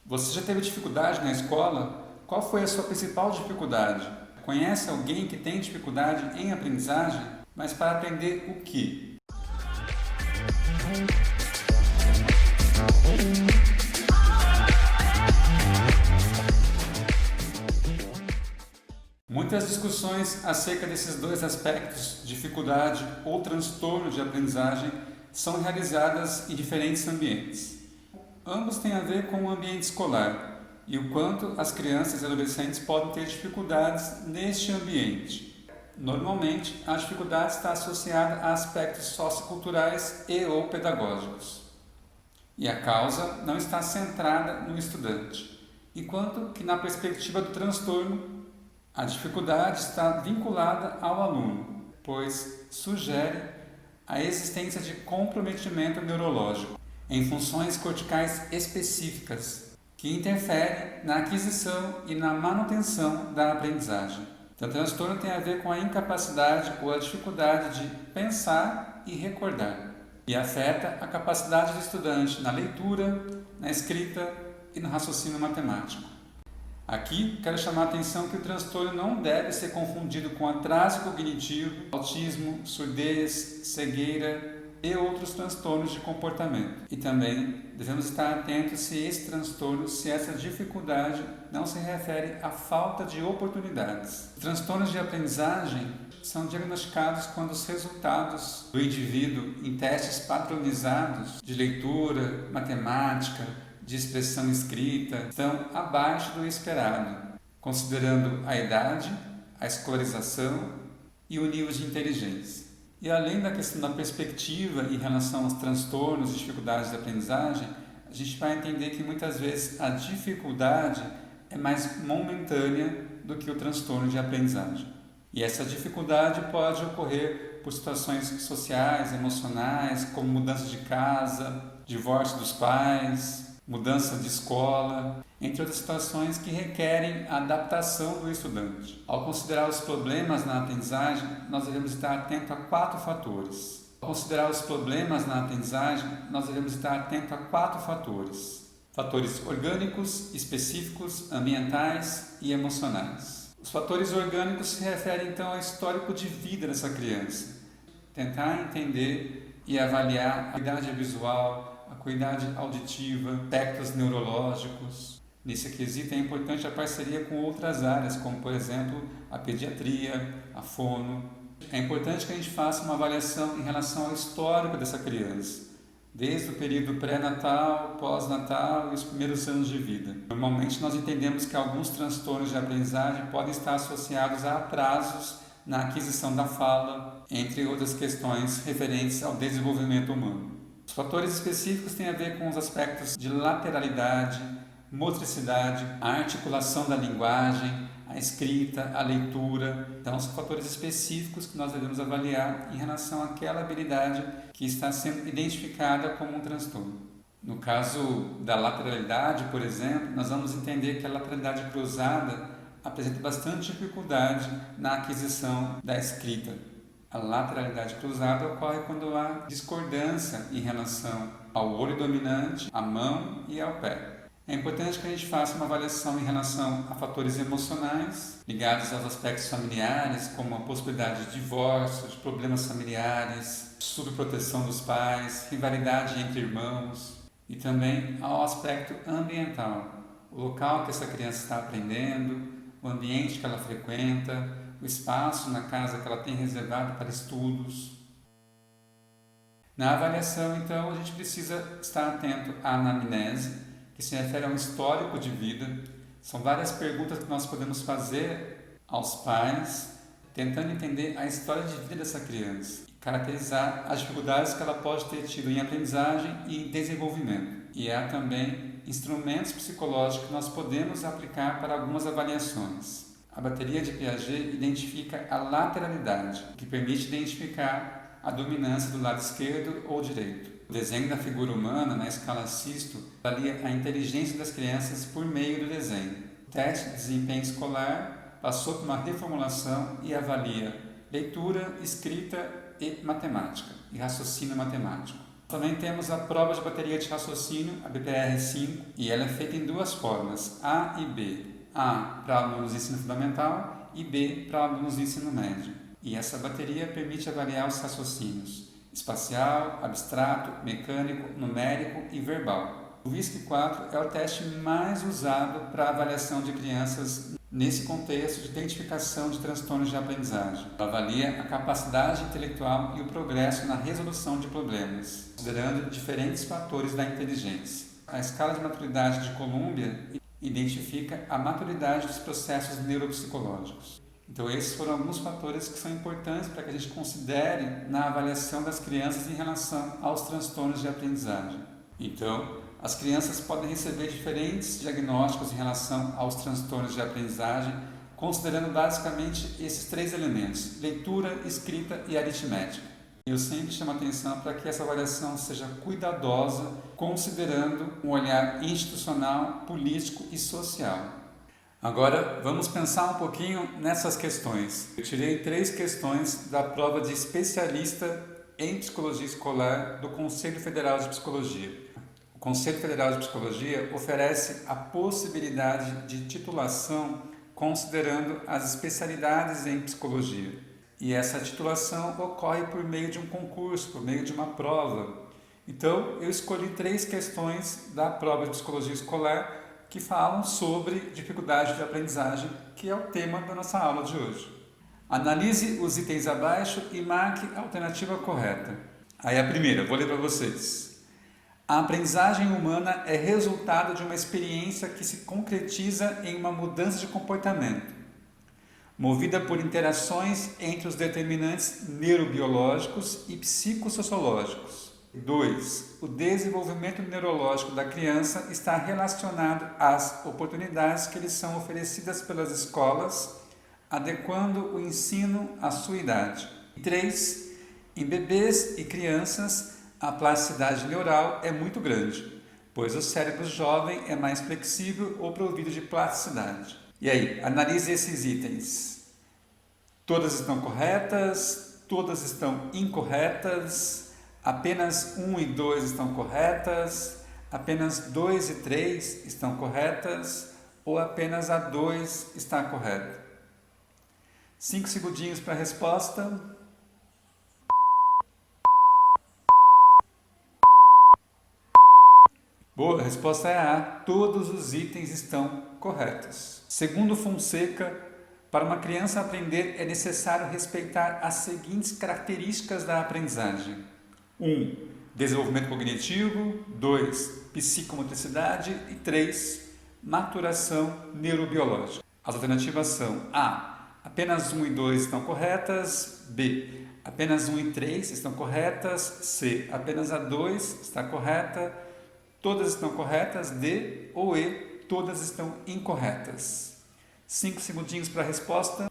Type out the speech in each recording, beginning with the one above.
Você já teve dificuldade na escola? Qual foi a sua principal dificuldade? Conhece alguém que tem dificuldade em aprendizagem? Mas para aprender o quê? Muitas discussões acerca desses dois aspectos, dificuldade ou transtorno de aprendizagem, são realizadas em diferentes ambientes. Ambos têm a ver com o ambiente escolar e o quanto as crianças e adolescentes podem ter dificuldades neste ambiente. Normalmente, a dificuldade está associada a aspectos socioculturais e ou pedagógicos. E a causa não está centrada no estudante, enquanto que na perspectiva do transtorno, a dificuldade está vinculada ao aluno, pois sugere a existência de comprometimento neurológico em funções corticais específicas que interferem na aquisição e na manutenção da aprendizagem. Então, o transtorno tem a ver com a incapacidade ou a dificuldade de pensar e recordar, e afeta a capacidade do estudante na leitura, na escrita e no raciocínio matemático. Aqui, quero chamar a atenção que o transtorno não deve ser confundido com atraso cognitivo, autismo, surdez, cegueira e outros transtornos de comportamento. E também devemos estar atentos se esse transtorno, se essa dificuldade não se refere à falta de oportunidades. Os transtornos de aprendizagem são diagnosticados quando os resultados do indivíduo em testes padronizados de leitura, matemática, de expressão escrita estão abaixo do esperado, considerando a idade, a escolarização e o nível de inteligência. E além da questão da perspectiva em relação aos transtornos e dificuldades de aprendizagem, a gente vai entender que muitas vezes a dificuldade é mais momentânea do que o transtorno de aprendizagem. E essa dificuldade pode ocorrer por situações sociais, emocionais, como mudança de casa, divórcio dos pais, mudança de escola, entre outras situações que requerem a adaptação do estudante. Ao considerar os problemas na aprendizagem, nós devemos estar atentos a 4 fatores. Ao considerar os problemas na aprendizagem, nós devemos estar atentos a 4 fatores. Fatores orgânicos, específicos, ambientais e emocionais. Os fatores orgânicos se referem então ao histórico de vida dessa criança. Tentar entender e avaliar a acuidade visual, a acuidade auditiva, aspectos neurológicos. Nesse quesito é importante a parceria com outras áreas, como por exemplo a pediatria, a fono. É importante que a gente faça uma avaliação em relação ao histórico dessa criança, desde o período pré-natal, pós-natal e os primeiros anos de vida. Normalmente nós entendemos que alguns transtornos de aprendizagem podem estar associados a atrasos na aquisição da fala, entre outras questões referentes ao desenvolvimento humano. Os fatores específicos têm a ver com os aspectos de lateralidade, motricidade, a articulação da linguagem, a escrita, a leitura. Então, são fatores específicos que nós devemos avaliar em relação àquela habilidade que está sendo identificada como um transtorno. No caso da lateralidade, por exemplo, nós vamos entender que a lateralidade cruzada apresenta bastante dificuldade na aquisição da escrita. A lateralidade cruzada ocorre quando há discordância em relação ao olho dominante, à mão e ao pé. É importante que a gente faça uma avaliação em relação a fatores emocionais ligados aos aspectos familiares, como a possibilidade de divórcio, de problemas familiares, subproteção dos pais, rivalidade entre irmãos, e também ao aspecto ambiental, o local que essa criança está aprendendo, o ambiente que ela frequenta, o espaço na casa que ela tem reservado para estudos. Na avaliação, então, a gente precisa estar atento à anamnese, que se refere a um histórico de vida. São várias perguntas que nós podemos fazer aos pais, tentando entender a história de vida dessa criança, e caracterizar as dificuldades que ela pode ter tido em aprendizagem e em desenvolvimento. E há também instrumentos psicológicos que nós podemos aplicar para algumas avaliações. A bateria de Piaget identifica a lateralidade, que permite identificar a dominância do lado esquerdo ou direito. O desenho da figura humana na escala Sisto avalia a inteligência das crianças por meio do desenho. O teste de desempenho escolar passou por uma reformulação e avalia leitura, escrita e matemática, e raciocínio matemático. Também temos a prova de bateria de raciocínio, a BPR-5, e ela é feita em duas formas, A e B. A para alunos de ensino fundamental e B para alunos de ensino médio. E essa bateria permite avaliar os raciocínios espacial, abstrato, mecânico, numérico e verbal. O VISC-4 é o teste mais usado para avaliação de crianças nesse contexto de identificação de transtornos de aprendizagem. Ela avalia a capacidade intelectual e o progresso na resolução de problemas, considerando diferentes fatores da inteligência. A escala de maturidade de Columbia identifica a maturidade dos processos neuropsicológicos. Então, esses foram alguns fatores que são importantes para que a gente considere na avaliação das crianças em relação aos transtornos de aprendizagem. Então, as crianças podem receber diferentes diagnósticos em relação aos transtornos de aprendizagem, considerando basicamente esses três elementos: leitura, escrita e aritmética. Eu sempre chamo a atenção para que essa avaliação seja cuidadosa, considerando um olhar institucional, político e social. Agora, vamos pensar um pouquinho nessas questões. Eu tirei 3 questões da prova de especialista em psicologia escolar do Conselho Federal de Psicologia. O Conselho Federal de Psicologia oferece a possibilidade de titulação considerando as especialidades em psicologia. E essa titulação ocorre por meio de um concurso, por meio de uma prova. Então, eu escolhi 3 questões da prova de psicologia escolar que falam sobre dificuldade de aprendizagem, que é o tema da nossa aula de hoje. Analise os itens abaixo e marque a alternativa correta. Aí a primeira, vou ler para vocês. A aprendizagem humana é resultado de uma experiência que se concretiza em uma mudança de comportamento, movida por interações entre os determinantes neurobiológicos e psicossociológicos. 2. O desenvolvimento neurológico da criança está relacionado às oportunidades que lhes são oferecidas pelas escolas, adequando o ensino à sua idade. 3. Em bebês e crianças, a plasticidade neural é muito grande, pois o cérebro jovem é mais flexível ou provido de plasticidade. E aí, analise esses itens. Todas estão corretas? Todas estão incorretas? Apenas 1 e 2 estão corretas, apenas 2 e 3 estão corretas ou apenas a 2 está correta? 5 segundinhos para a resposta. Boa, a resposta é A. Todos os itens estão corretos. Segundo Fonseca, para uma criança aprender é necessário respeitar as seguintes características da aprendizagem. 1. Desenvolvimento cognitivo. 2. Psicomotricidade. E 3. Maturação neurobiológica. As alternativas são A. Apenas 1 e 2 estão corretas. B. Apenas 1 e 3 estão corretas. C. Apenas a 2 está correta. Todas estão corretas. D ou E. Todas estão incorretas. 5 segundinhos para a resposta.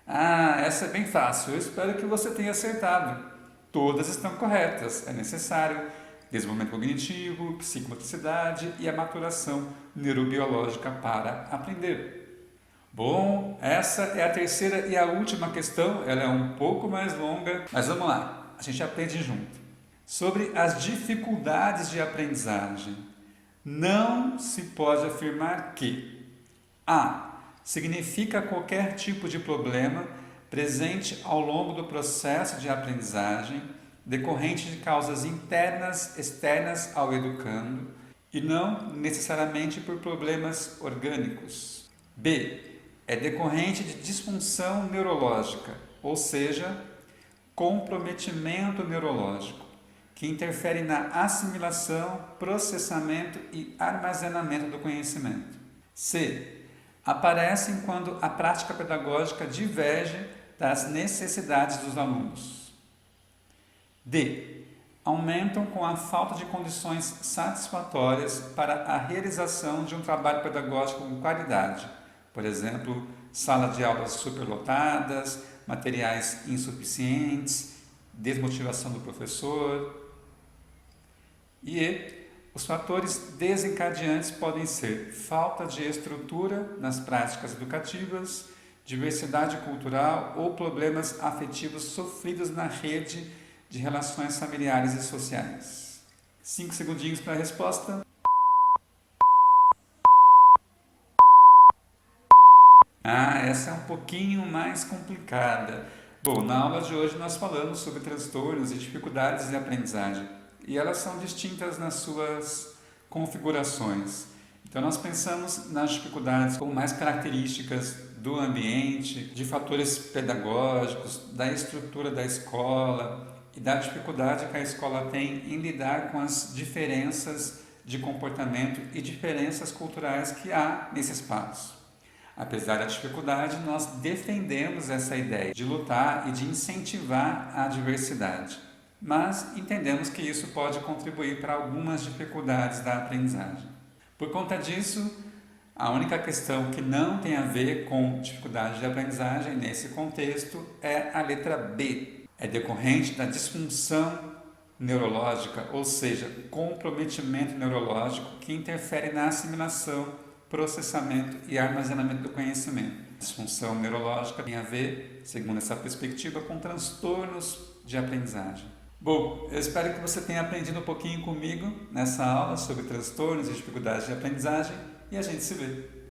Essa é bem fácil. Eu espero que você tenha acertado. Todas estão corretas. É necessário desenvolvimento cognitivo, psicomotricidade e a maturação neurobiológica para aprender. Bom, essa é a terceira e a última questão. Ela é um pouco mais longa, mas vamos lá. A gente aprende junto. Sobre as dificuldades de aprendizagem. Não se pode afirmar que A. Significa qualquer tipo de problema presente ao longo do processo de aprendizagem, decorrente de causas internas, externas ao educando, e não necessariamente por problemas orgânicos. B. É decorrente de disfunção neurológica, ou seja, comprometimento neurológico, que interfere na assimilação, processamento e armazenamento do conhecimento. C. Aparecem quando a prática pedagógica diverge das necessidades dos alunos. D. Aumentam com a falta de condições satisfatórias para a realização de um trabalho pedagógico com qualidade. Por exemplo, sala de aulas superlotadas, materiais insuficientes, desmotivação do professor. E os fatores desencadeantes podem ser falta de estrutura nas práticas educativas, diversidade cultural ou problemas afetivos sofridos na rede de relações familiares e sociais. 5 segundinhos para a resposta. Essa é um pouquinho mais complicada. Bom, na aula de hoje nós falamos sobre transtornos e dificuldades de aprendizagem e elas são distintas nas suas configurações. Então nós pensamos nas dificuldades como mais características do ambiente, de fatores pedagógicos, da estrutura da escola e da dificuldade que a escola tem em lidar com as diferenças de comportamento e diferenças culturais que há nesse espaço. Apesar da dificuldade, nós defendemos essa ideia de lutar e de incentivar a diversidade, mas entendemos que isso pode contribuir para algumas dificuldades da aprendizagem. Por conta disso, a única questão que não tem a ver com dificuldade de aprendizagem nesse contexto é a letra B. É decorrente da disfunção neurológica, ou seja, comprometimento neurológico que interfere na assimilação, processamento e armazenamento do conhecimento. Disfunção neurológica tem a ver, segundo essa perspectiva, com transtornos de aprendizagem. Bom, eu espero que você tenha aprendido um pouquinho comigo nessa aula sobre transtornos e dificuldades de aprendizagem e a gente se vê.